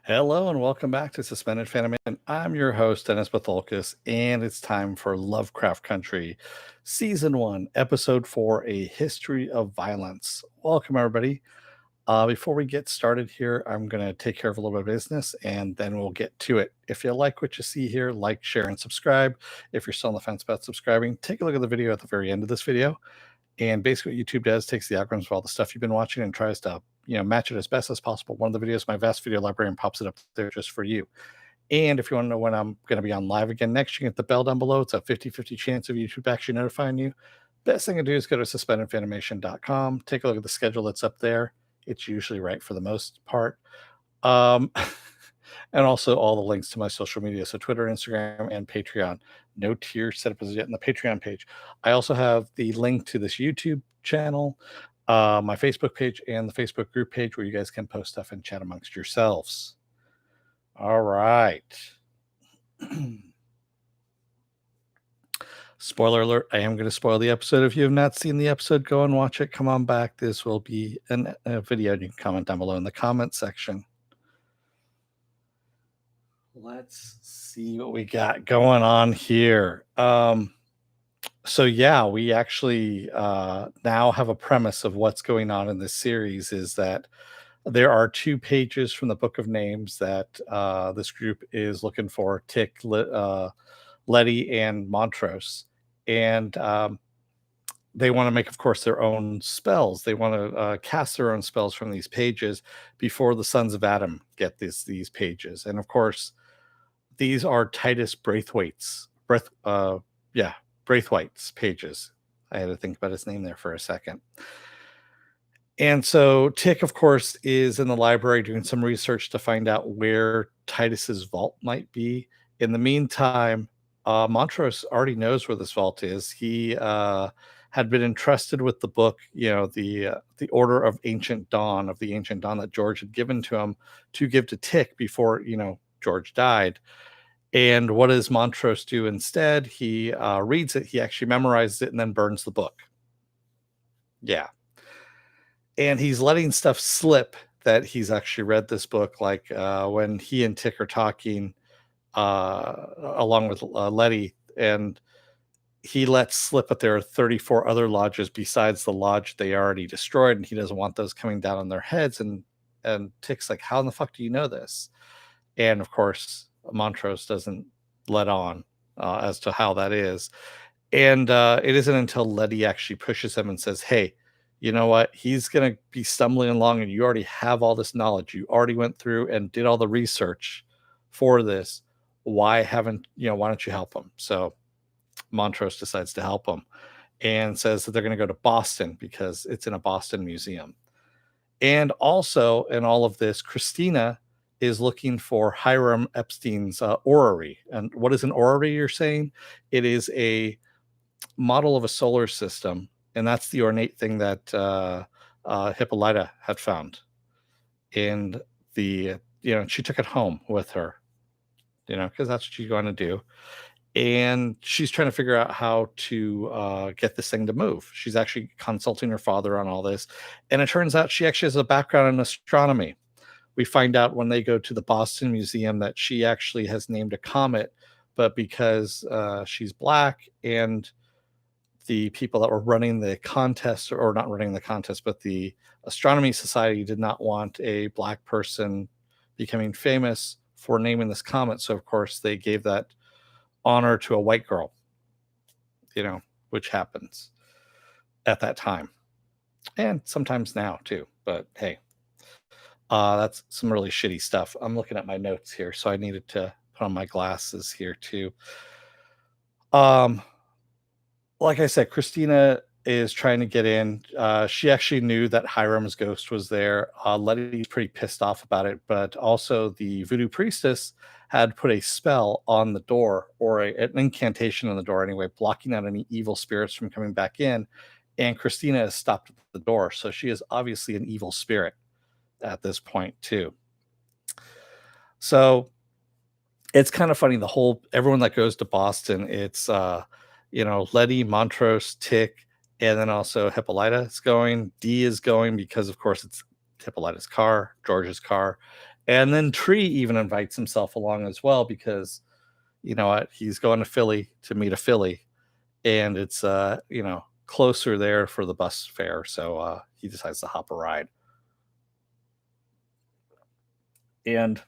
Hello and welcome back to Suspended Phantom. I'm your host, Dennis Bithoulkas, and it's time for Lovecraft Country, Season 1, Episode 4, A History of Violence. Welcome, everybody. Before we get started here, I'm going to take care of a little bit of business, and then we'll get to it. If you like what you see here, like, share, and subscribe. If you're still on the fence about subscribing, take a look at the video at the very end of this video. And basically what YouTube does takes the algorithms of all the stuff you've been watching and tries to, match it as best as possible. One of the videos, my vast video library, and pops it up there just for you. And if you want to know when I'm going to be on live again next, you can hit the bell down below. It's a 50-50 chance of YouTube actually notifying you. Best thing to do is go to suspendedfanimation.com. Take a look at the schedule that's up there. It's usually right for the most part. Um, and also all the links to my social media. So Twitter, Instagram, and Patreon. No tier set up as yet in the Patreon page. I also have the link to this YouTube channel, my Facebook page, and the Facebook group page where you guys can post stuff and chat amongst yourselves. All right. Spoiler alert, I am going to spoil the episode. If you have not seen the episode, go and watch it. Come on back. This will be a video, and you can comment down below in the comment section. Let's see what we got going on here. So yeah, we actually now have a premise of what's going on in this series is that there are 2 pages from the Book of Names that this group is looking for, Tick, Letty, and Montrose. And they want to make, of course, their own spells. They want to cast their own spells from these pages before the Sons of Adam get these pages. And of course, these are Titus Braithwaite's Braithwaite's pages. I had to think about his name there for a second. And so Tick, of course, is in the library doing some research to find out where Titus's vault might be. In the meantime, Montrose already knows where this vault is. He had been entrusted with the book, the Order of Ancient Dawn, that George had given to him to give to Tick before, George died. And what does Montrose do instead? He reads it, he actually memorizes it, and then burns the book. Yeah. And he's letting stuff slip that he's actually read this book, like when he and Tick are talking along with Letty, and he lets slip that there are 34 other lodges besides the lodge they already destroyed, and he doesn't want those coming down on their heads. And Tick's like, how in the fuck do you know this? And of course, Montrose doesn't let on as to how that is. And it isn't until Letty actually pushes him and says, hey, you know what? He's going to be stumbling along and you already have all this knowledge. You already went through and did all the research for this. Why don't you help him? So Montrose decides to help him and says that they're going to go to Boston because it's in a Boston museum. And also in all of this, Christina is looking for Hiram Epstein's orrery. And what is an orrery, you're saying? It is a model of a solar system, and that's the ornate thing that Hippolyta had found. And she took it home with her, because that's what she's going to do. And she's trying to figure out how to get this thing to move. She's actually consulting her father on all this. And it turns out she actually has a background in astronomy. We find out when they go to the Boston Museum that she actually has named a comet, but because she's black and the people that were running the contest, or not running the contest, but the Astronomy Society did not want a black person becoming famous for naming this comet. So, of course, they gave that honor to a white girl, which happens at that time. And sometimes now, too. But, hey, that's some really shitty stuff. I'm looking at my notes here, so I needed to put on my glasses here, too. Like I said, Christina is trying to get in. She actually knew that Hiram's ghost was there. Letty's pretty pissed off about it, but also the voodoo priestess had put a spell on the door, or an incantation on the door anyway, blocking out any evil spirits from coming back in. And Christina has stopped at the door, so she is obviously an evil spirit at this point too. So it's kind of funny. Everyone that goes to Boston, it's Letty, Montrose, Tick, and then also Hippolyta is going. Dee is going because, of course, it's Hippolyta's car, George's car, And then Tree even invites himself along as well because you know what, he's going to Philly to meet a Philly, and it's closer there for the bus fare, so he decides to hop a ride. And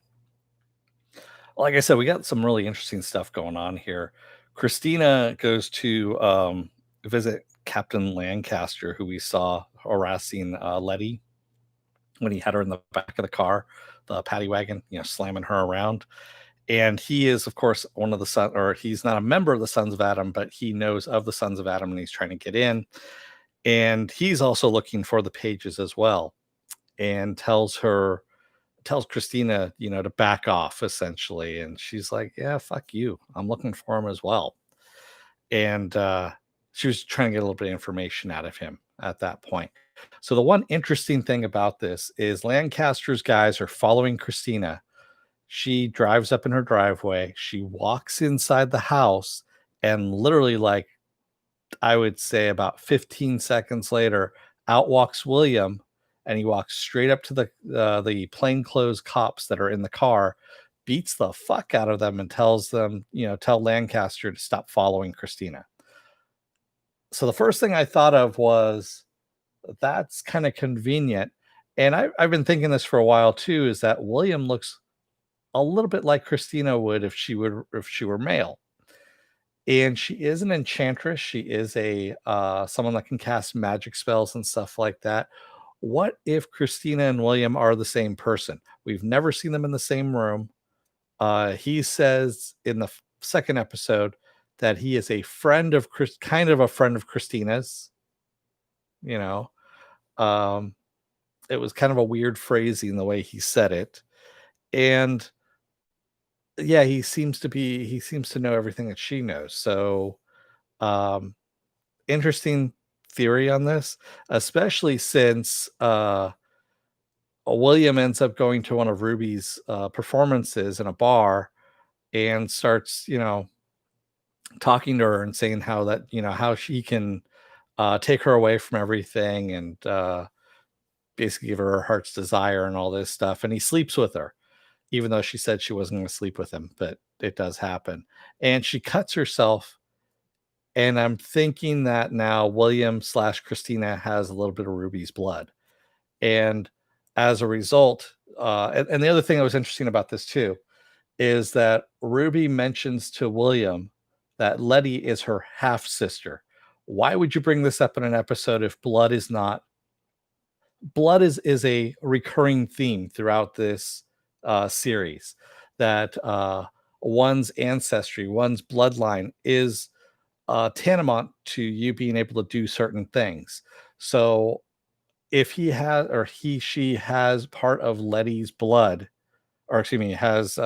like I said, we got some really interesting stuff going on here. Christina goes to visit Captain Lancaster, who we saw harassing Letty when he had her in the back of the car, the paddy wagon, slamming her around. And he is, of course, one of the son, or he's not a member of the Sons of Adam, but he knows of the Sons of Adam, and he's trying to get in. And he's also looking for the pages as well, and tells Christina, to back off essentially. And she's like, yeah, fuck you. I'm looking for him as well. And she was trying to get a little bit of information out of him at that point. So the one interesting thing about this is Lancaster's guys are following Christina. She drives up in her driveway. She walks inside the house, and literally, like, I would say about 15 seconds later, out walks William, and he walks straight up to the plainclothes cops that are in the car, beats the fuck out of them, and tells them, tell Lancaster to stop following Christina. So the first thing I thought of was that's kind of convenient. And I've been thinking this for a while too, is that William looks a little bit like Christina would if she were male. And she is an enchantress. She is a someone that can cast magic spells and stuff like that. What if Christina and William are the same person? We've never seen them in the same room. He says in the second episode that he is a friend of kind of a friend of Christina's. You know, um, it was kind of a weird phrasing the way he said it, and yeah, he seems to know everything that she knows. So, um, interesting theory on this, especially since William ends up going to one of Ruby's performances in a bar and starts, talking to her and saying how that, how she can take her away from everything and basically give her her heart's desire and all this stuff. And he sleeps with her, even though she said she wasn't going to sleep with him, but it does happen. And she cuts herself. And I'm thinking that now William slash Christina has a little bit of Ruby's blood. And as a result, and the other thing that was interesting about this too is that Ruby mentions to William that Letty is her half sister. Why would you bring this up in an episode if blood is not? Blood is a recurring theme throughout this series, that one's ancestry, one's bloodline is tantamount to you being able to do certain things. So if he has, or she has part of Letty's blood, or excuse me, has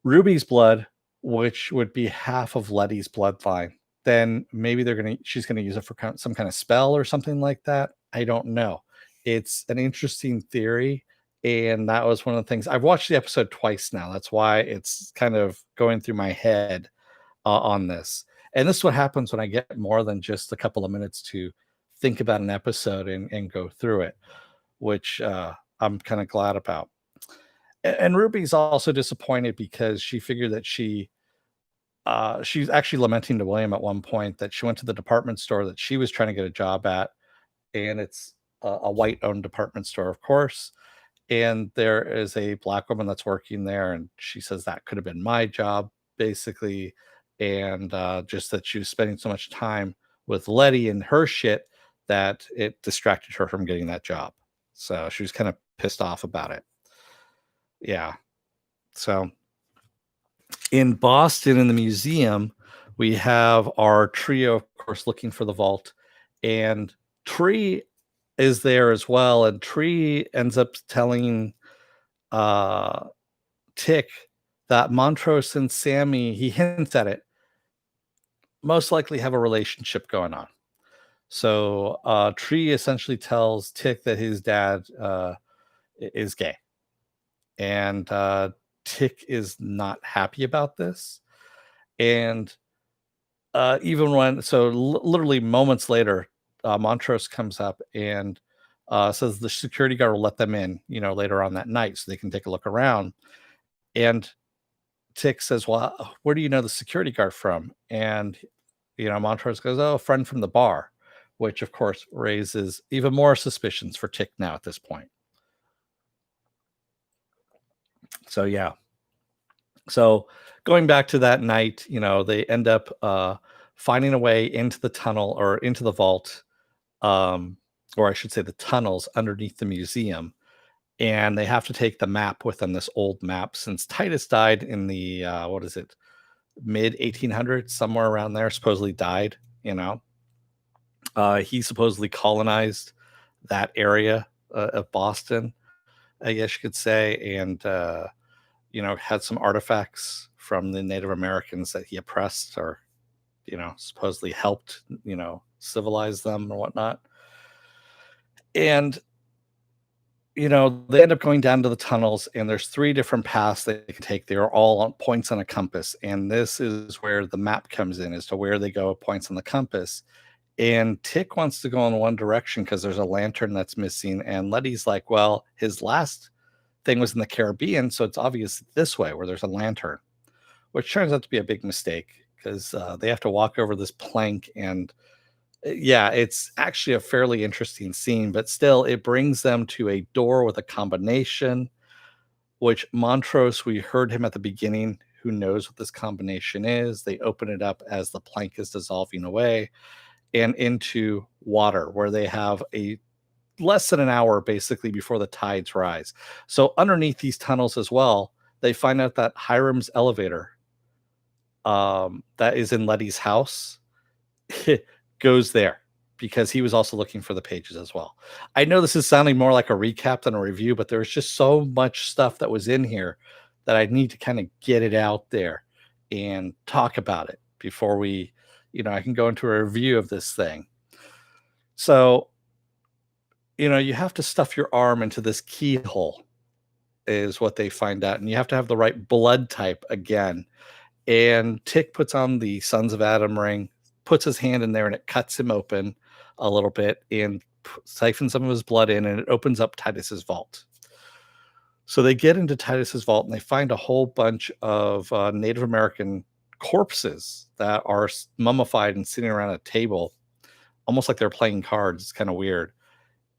Ruby's blood, which would be half of Letty's bloodline, then maybe she's gonna use it for some kind of spell or something like that. I don't know. It's an interesting theory, and that was one of the things. I've watched the episode twice now. That's why it's kind of going through my head on this. And this is what happens when I get more than just a couple of minutes to think about an episode and go through it, which I'm kind of glad about. And Ruby's also disappointed because she figured that she's actually lamenting to William at one point that she went to the department store that she was trying to get a job at, and it's a white owned department store, of course. And there is a black woman that's working there, and she says that could have been my job, basically. And just that she was spending so much time with Letty and her shit that it distracted her from getting that job. So she was kind of pissed off about it. Yeah. So in Boston, in the museum, we have our trio, of course, looking for the vault, and Tree is there as well. And Tree ends up telling uh, Tick that Montrose and Sammy, he hints at it, most likely have a relationship going on. So Tree essentially tells Tick that his dad is gay, and Tick is not happy about this. And even when, so literally moments later, Montrose comes up and says the security guard will let them in, later on that night so they can take a look around. And Tick says, "Well, where do you know the security guard from?" And Montrose goes, "Oh, a friend from the bar," which of course raises even more suspicions for Tick now at this point. So yeah. So going back to that night, they end up finding a way into the tunnel or into the vault, um, or I should say the tunnels underneath the museum. And they have to take the map with them, this old map, since Titus died in the what is it, mid 1800s, somewhere around there. Supposedly died. He supposedly colonized that area of Boston, I guess you could say, and had some artifacts from the Native Americans that he oppressed or supposedly helped civilize them or whatnot. And they end up going down to the tunnels, and there's three different paths they can take. They are all on points on a compass, and this is where the map comes in as to where they go, points on the compass. And Tick wants to go in one direction because there's a lantern that's missing, and Letty's like, well, his last thing was in the Caribbean, so it's obvious this way where there's a lantern, which turns out to be a big mistake because they have to walk over this plank. And yeah, it's actually a fairly interesting scene, but still, it brings them to a door with a combination, which Montrose, we heard him at the beginning, who knows what this combination is. They open it up as the plank is dissolving away and into water, where they have a less than an hour basically before the tides rise. So underneath these tunnels as well, they find out that Hiram's elevator, that is in Letty's house, goes there because he was also looking for the pages as well. I know this is sounding more like a recap than a review, but there's just so much stuff that was in here that I need to kind of get it out there and talk about it before I can go into a review of this thing. So, you have to stuff your arm into this keyhole, is what they find out. And you have to have the right blood type again. And Tick puts on the Sons of Adam ring, puts his hand in there, and it cuts him open a little bit and siphons some of his blood in, and it opens up Titus's vault. So they get into Titus's vault, and they find a whole bunch of Native American corpses that are mummified and sitting around a table, almost like they're playing cards. It's kind of weird.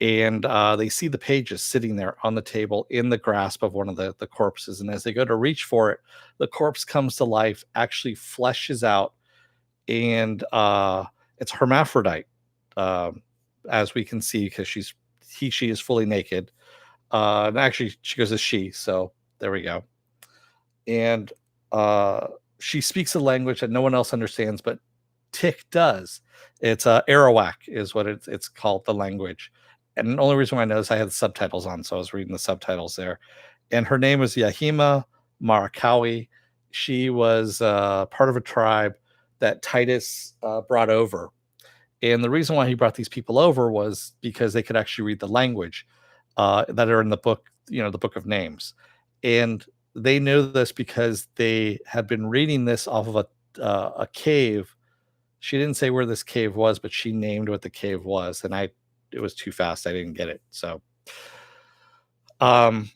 And they see the pages sitting there on the table in the grasp of one of the corpses. And as they go to reach for it, the corpse comes to life, actually fleshes out, and it's hermaphrodite, as we can see, because she is fully naked. And actually, she goes as she, so there we go. And she speaks a language that no one else understands, but Tick does. It's Arawak is what it's called, the language. And the only reason why I know is I had the subtitles on, so I was reading the subtitles there. And her name was Yahima Marakawi. She was part of a tribe that Titus brought over. And the reason why he brought these people over was because they could actually read the language that are in the book, the book of names. And they know this because they had been reading this off of a cave. She didn't say where this cave was, but she named what the cave was. And it was too fast. I didn't get it. Um,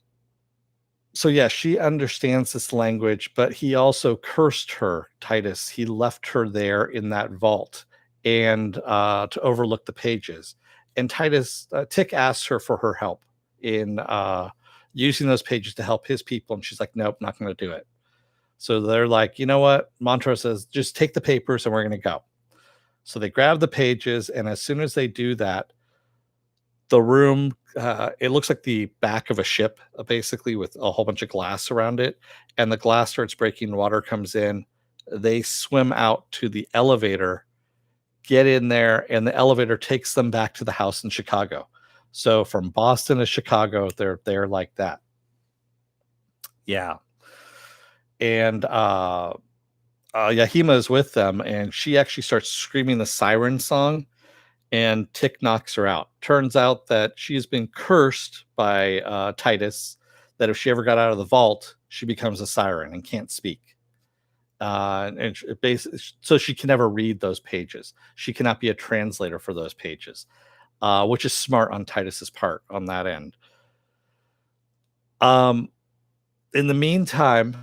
so yeah, she understands this language, but he also cursed her, Titus. He left her there in that vault and to overlook the pages. And Tick asks her for her help in using those pages to help his people. And she's like, nope, not going to do it. So they're like, you know what? Montrose says, just take the papers and we're going to go. So they grab the pages. And as soon as they do that, the room, it looks like the back of a ship, basically, with a whole bunch of glass around it. And the glass starts breaking, water comes in. They swim out to the elevator, get in there, and the elevator takes them back to the house in Chicago. So from Boston to Chicago, they're like that. Yeah. And Yahima is with them, and she actually starts screaming the siren song, and Tick knocks her out. Turns out that she's been cursed by Titus, that if she ever got out of the vault, she becomes a siren and can't speak. And basically, so she can never read those pages. She cannot be a translator for those pages. which is smart on Titus's part on that end. Um, in the meantime,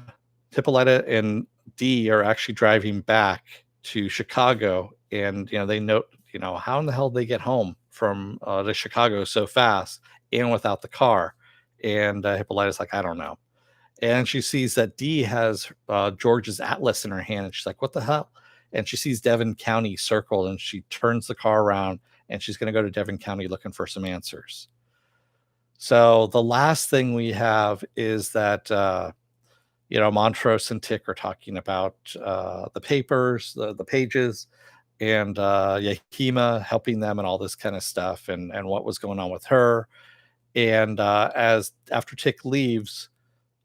Hippolyta and Dee are actually driving back to Chicago, and they note, how in the hell did they get home from to Chicago so fast and without the car? And Hippolyta's like, I don't know. And she sees that Dee has George's atlas in her hand, and she's like, "What the hell?" And she sees Devon County circled, and she turns the car around, and she's going to go to Devon County looking for some answers. So the last thing we have is that Montrose and Tick are talking about the papers, the pages, and Yahima helping them and all this kind of stuff, and what was going on with her. And as after Tick leaves,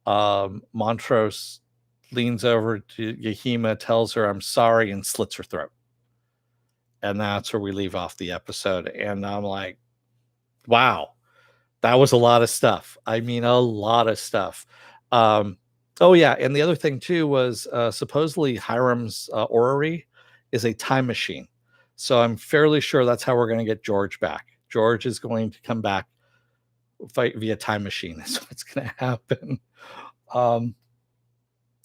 Montrose leans over to Yahima, tells her, "I'm sorry," and slits her throat. And that's where we leave off the episode. And I'm like, wow, that was a lot of stuff. I mean, a lot of stuff. Um, oh, yeah. And the other thing, too, was supposedly Hiram's orrery is a time machine. So I'm fairly sure that's how we're going to get George back. George is going to come back fight via time machine. That's what's going to happen. Um,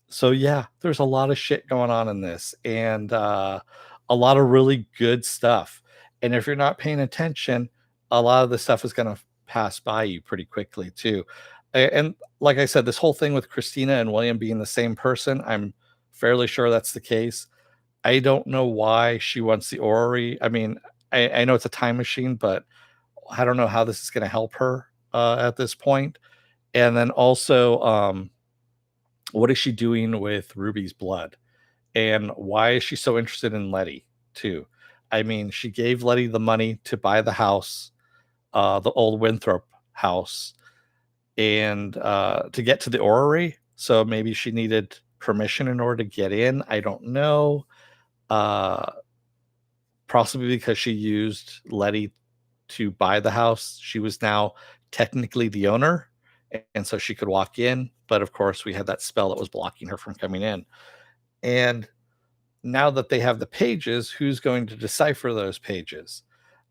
So yeah, there's a lot of shit going on in this, and a lot of really good stuff. And if you're not paying attention, a lot of the stuff is going to pass by you pretty quickly too. And like I said, this whole thing with Christina and William being the same person, I'm fairly sure that's the case. I don't know why she wants the orrery. I mean, I know it's a time machine, but I don't know how this is going to help her at this point. And then also, what is she doing with Ruby's blood? And why is she so interested in Letty too? I mean, she gave Letty the money to buy the house, the old Winthrop house, and to get to the orrery. So maybe she needed permission in order to get in. I don't know. Uh, Possibly because she used Letty to buy the house. She was now technically the owner, and so she could walk in. But of course, we had that spell that was blocking her from coming in. And now that they have the pages, who's going to decipher those pages?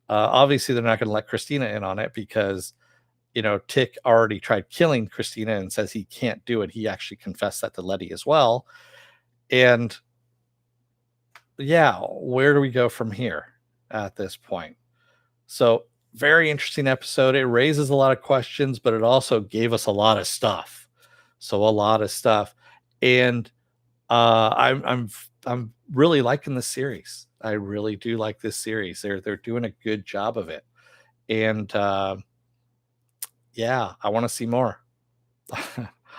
Obviously, they're not going to let Christina in on it because, Tick already tried killing Christina and says he can't do it. He actually confessed that to Letty as well. And yeah, where do we go from here at this point? So, very interesting episode. It raises a lot of questions, but it also gave us a lot of stuff. So, a lot of stuff. And I'm really liking this series. I really do like this series. They're doing a good job of it, and yeah, I want to see more.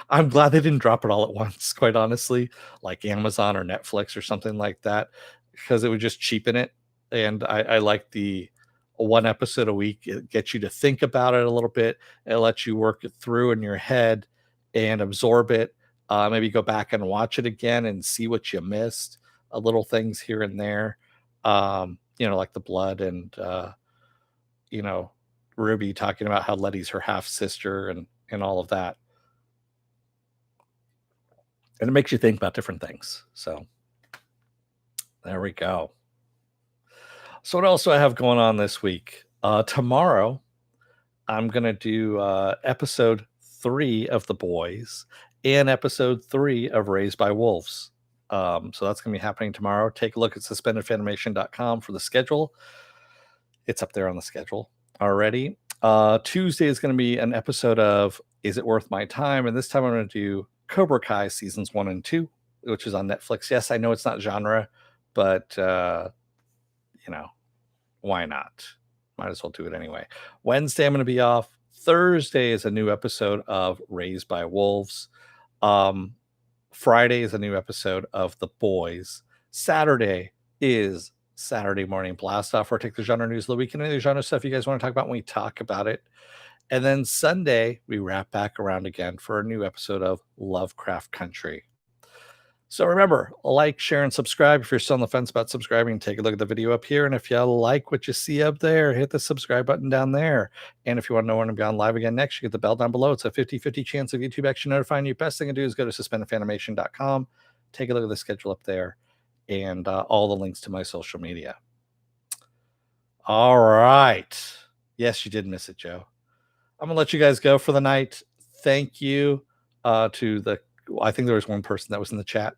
I'm glad they didn't drop it all at once, quite honestly, like Amazon or Netflix or something like that, because it would just cheapen it. And I like the one episode a week. It gets you to think about it a little bit. It lets you work it through in your head and absorb it. Maybe go back and watch it again and see what you missed. Little things here and there, like the blood and you know Ruby talking about how Letty's her half sister and all of that, and it makes you think about different things. So there we go. So what else do I have going on this week? Tomorrow, I'm gonna do episode 3 of The Boys and episode 3 of Raised by Wolves. So that's gonna be happening tomorrow. Take a look at suspendedfanimation.com for the schedule. It's up there on the schedule already. Tuesday is going to be an episode of Is It Worth My Time? And this time I'm going to do Cobra Kai seasons 1 and 2, which is on Netflix. Yes, I know it's not genre, but you know, why not? Might as well do it anyway. Wednesday I'm going to be off. Thursday is a new episode of Raised by Wolves. Friday is a new episode of The Boys. Saturday is Saturday Morning Blast Off, where I take the genre news of the week and any genre stuff you guys want to talk about when we talk about it. And then Sunday, we wrap back around again for a new episode of Lovecraft Country. So remember, like, share, and subscribe. If you're still on the fence about subscribing, take a look at the video up here. And if you like what you see up there, hit the subscribe button down there. And if you want to know when I'm going live again next, you get the bell down below. It's a 50-50 chance of YouTube actually notifying you. Best thing to do is go to suspendedfanimation.com, take a look at the schedule up there, and all the links to my social media. All right. Yes, you did miss it, Joe. I'm gonna let you guys go for the night. Thank you to the. I think there was one person that was in the chat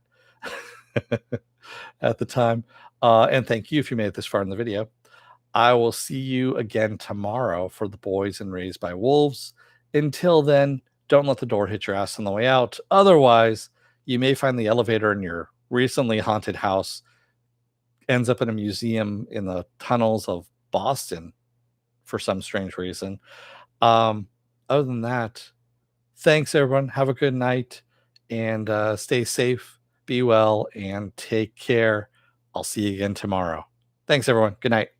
at the time, and thank you if you made it this far in the video. I will see you again tomorrow for the boys and Raised by Wolves. Until then, don't let the door hit your ass on the way out. Otherwise, you may find the elevator in your recently haunted house ends up in a museum in the tunnels of Boston for some strange reason. Um, Other than that, thanks everyone. Have a good night and stay safe, be well, and take care. I'll see you again tomorrow. Thanks everyone. Good night.